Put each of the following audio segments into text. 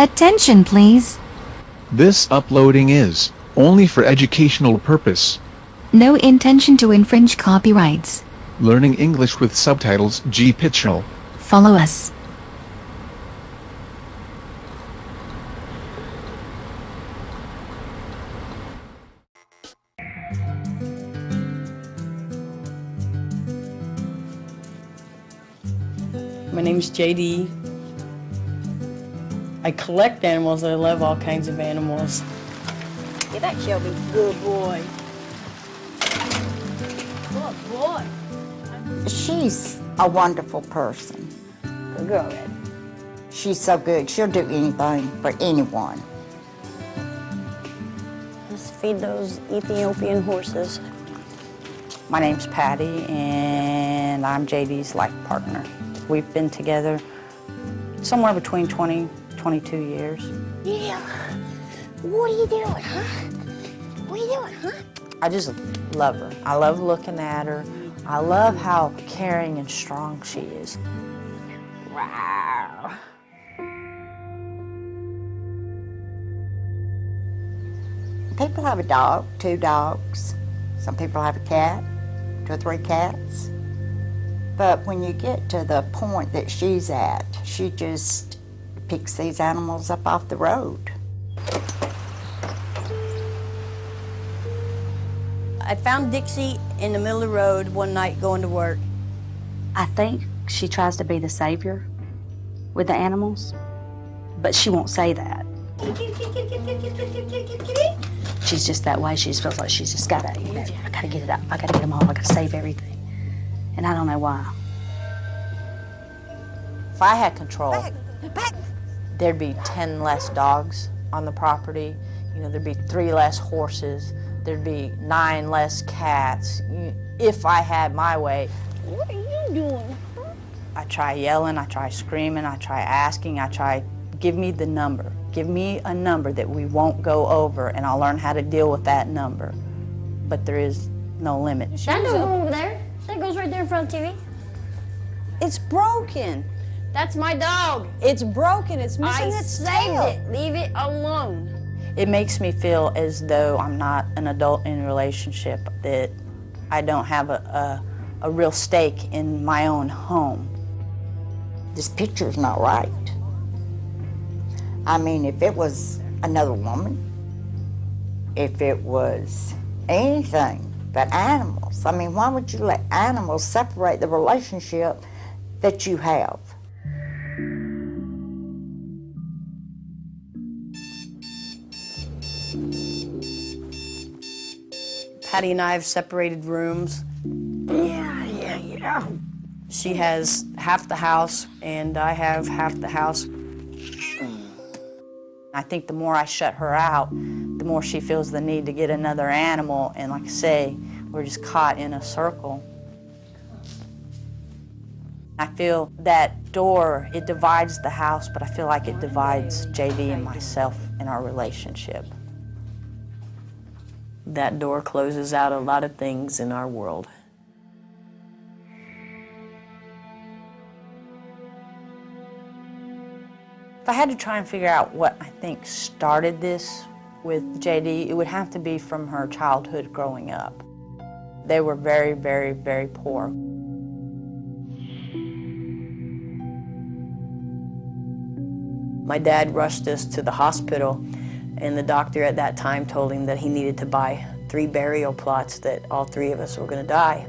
Attention, please. This uploading is only for educational purpose. No intention to infringe copyrights. Learning English with Subtitles GPITRAL. Follow us. My name's JD. I collect animals. I love all kinds of animals. Get that, Shelby. Good boy. Good boy. She's a wonderful person. Good girl, Red. She's so good. She'll do anything for anyone. Let's feed those Ethiopian horses. My name's Patty, and I'm JD's life partner. We've been together somewhere between 20, 22 years. Yeah. What are you doing, huh? What are you doing, huh? I just love her. I love looking at her. I love how caring and strong she is. Wow. People have a dog, 2 dogs. Some people have a cat, 2 or 3 cats. But when you get to the point that she's at, she just picks these animals up off the road. I found Dixie in the middle of the road one night going to work. I think she tries to be the savior with the animals, but she won't say that. She's just that way. She just feels like she's just gotta, I gotta get it up. I gotta get them all. I gotta save everything. And I don't know why. If I had control, there'd be 10 less dogs on the property. You know, there'd be 3 less horses. There'd be 9 less cats. If I had my way. What are you doing? I try yelling, I try screaming, I try asking, I try, give me the number. Give me a number that we won't go over, and I'll learn how to deal with that number. But there is no limit. That don't go over there. That goes right there in front of the TV. It's broken. That's my dog. It's broken. It's missing I its saved tail. it. Leave it alone. It makes me feel as though I'm not an adult in a relationship, that I don't have a real stake in my own home. This picture's not right. I mean, if it was another woman, if it was anything but animals, I mean, why would you let animals separate the relationship that you have? Patty and I have separated rooms. Yeah. She has half the house, and I have half the house. I think the more I shut her out, the more she feels the need to get another animal, and like I say, we're just caught in a circle. I feel that door, it divides the house, but I feel like it divides JD and myself in our relationship. That door closes out a lot of things in our world. If I had to try and figure out what I think started this with JD, it would have to be from her childhood growing up. They were very, very, very poor. My dad rushed us to the hospital, and the doctor at that time told him that he needed to buy 3 burial plots, that all 3 of us were going to die.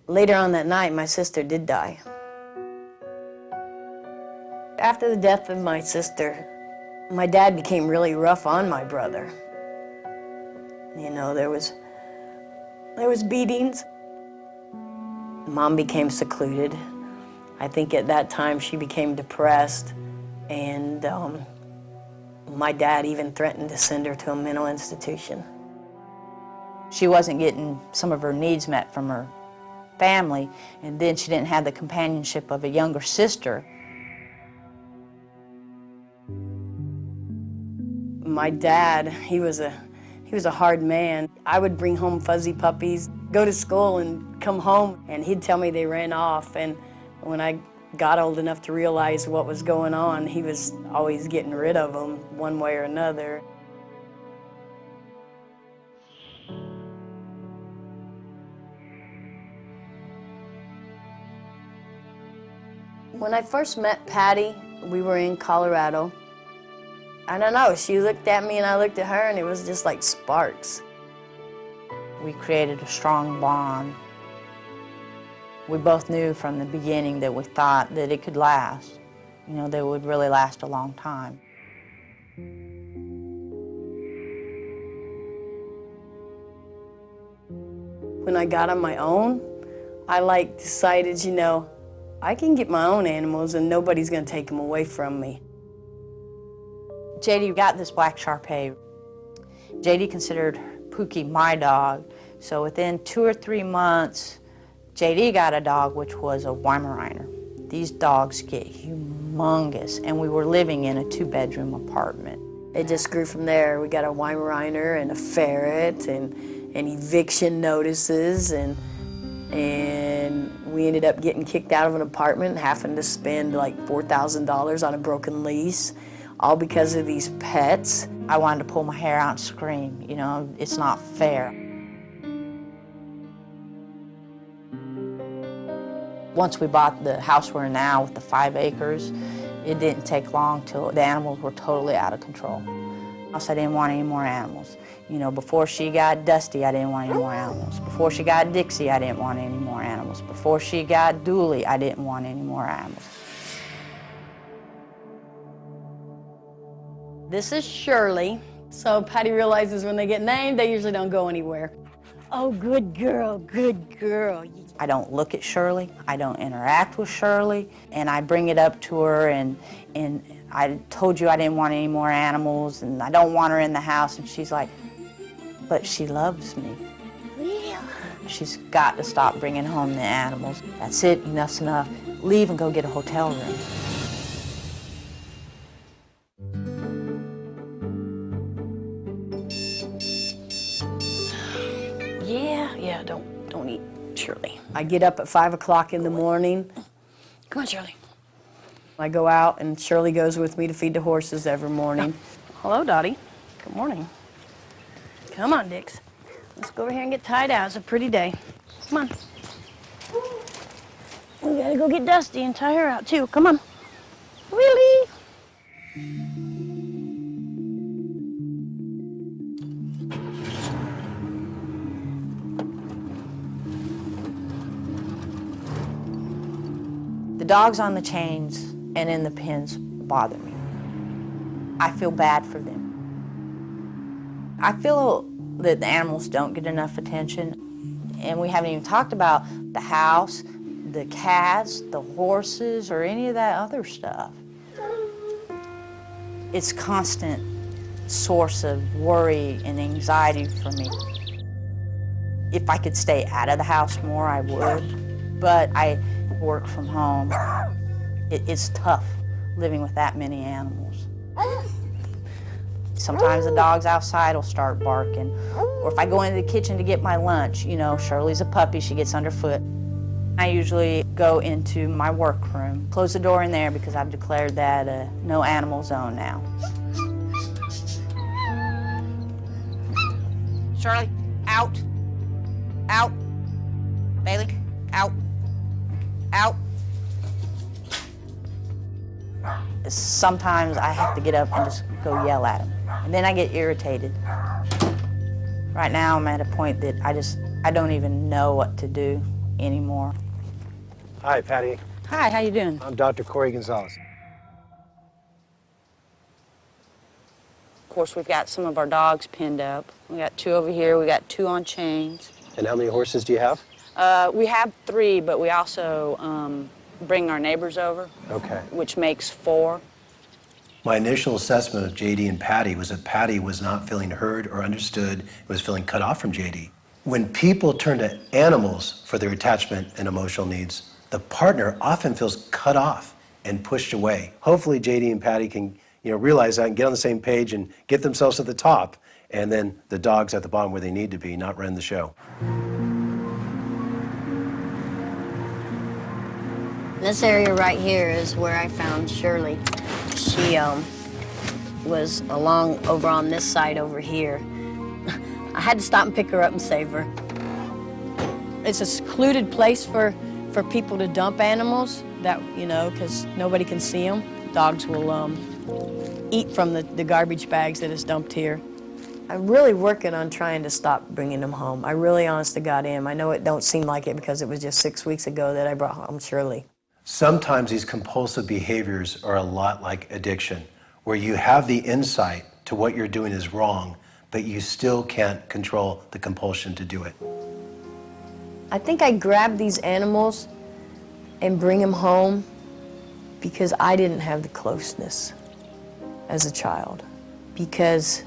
Later on that night, my sister did die. After the death of my sister, my dad became really rough on my brother. You know, there was beatings. Mom became secluded. I think at that time she became depressed, and my dad even threatened to send her to a mental institution. She wasn't getting some of her needs met from her family, and then she didn't have the companionship of a younger sister. My dad, he was a He was a hard man. I would bring home fuzzy puppies, go to school and come home, and he'd tell me they ran off. And when I got old enough to realize what was going on, he was always getting rid of them one way or another. When I first met Patty, we were in Colorado. I don't know, she looked at me and I looked at her, and it was just like sparks. We created a strong bond. We both knew from the beginning that we thought that it could last, you know, that it would really last a long time. When I got on my own, I decided, you know, I can get my own animals and nobody's gonna take them away from me. JD got this black Shar-Pei. JD considered Pookie my dog, so within 2 or 3 months, JD got a dog, which was a Weimaraner. These dogs get humongous, and we were living in a 2-bedroom apartment. It just grew from there. We got a Weimaraner and a ferret and eviction notices, and we ended up getting kicked out of an apartment, having to spend like $4,000 on a broken lease, all because of these pets. I wanted to pull my hair out and scream, you know, it's not fair. Once we bought the house we're in now with the 5 acres, it didn't take long till the animals were totally out of control. I didn't want any more animals. You know, before she got Dusty, I didn't want any more animals. Before she got Dixie, I didn't want any more animals. Before she got Dooley, I didn't want any more animals. This is Shirley. So Patty realizes when they get named, they usually don't go anywhere. Oh, good girl, good girl. I don't look at Shirley, I don't interact with Shirley, and I bring it up to her, and I told you I didn't want any more animals, and I don't want her in the house, and she's like, but she loves me. Yeah. She's got to stop bringing home the animals. That's it, enough's enough. Leave and go get a hotel room. Yeah, don't eat, Shirley. I get up at 5 o'clock in the morning. Come on, Shirley. I go out, and Shirley goes with me to feed the horses every morning. Hello, Dottie. Good morning. Come on, Dix. Let's go over here and get tied out. It's a pretty day. Come on. We gotta go get Dusty and tie her out, too. Come on. Willie! The dogs on the chains and in the pens bother me. I feel bad for them. I feel that the animals don't get enough attention, and we haven't even talked about the house, the cats, the horses, or any of that other stuff. It's a constant source of worry and anxiety for me. If I could stay out of the house more, I would, but I work from home. It's tough living with that many animals. Sometimes the dogs outside will start barking, or if I go into the kitchen to get my lunch, you know, Shirley's a puppy, she gets underfoot. I usually go into my workroom, close the door in there because I've declared that a no animal zone now. Shirley, out, out, Bailey, out, out. Sometimes I have to get up and just go yell at them, and then I get irritated. Right now I'm at a point that I don't even know what to do anymore. Hi, Patty. Hi, how you doing? I'm Dr. Corey Gonzalez. Of course, we've got some of our dogs pinned up. We got 2 over here, we got 2 on chains. And how many horses do you have? We have 3, but we also bring our neighbors over, Okay. which makes 4. My initial assessment of JD and Patty was that Patty was not feeling heard or understood, was feeling cut off from JD. When people turn to animals for their attachment and emotional needs, the partner often feels cut off and pushed away. Hopefully JD and Patty can realize that and get on the same page and get themselves to the top and then the dogs at the bottom where they need to be, not run the show. This area right here is where I found Shirley. She was along over on this side over here. I had to stop and pick her up and save her. It's a secluded place for people to dump animals that, you know, because nobody can see them. Dogs will eat from the garbage bags that is dumped here. I'm really working on trying to stop bringing them home. I really, honest to God, am. I know it don't seem like it because it was just 6 weeks ago that I brought home Shirley. Sometimes these compulsive behaviors are a lot like addiction, where you have the insight to what you're doing is wrong, but you still can't control the compulsion to do it. I think I grab these animals and bring them home because I didn't have the closeness as a child, because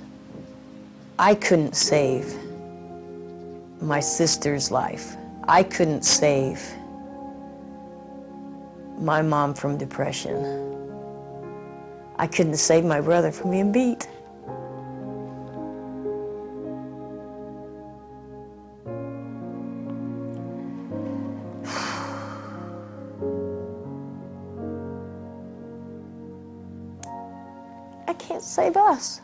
I couldn't save my sister's life. I couldn't save my mom from depression. I couldn't save my brother from being beat. I can't save us.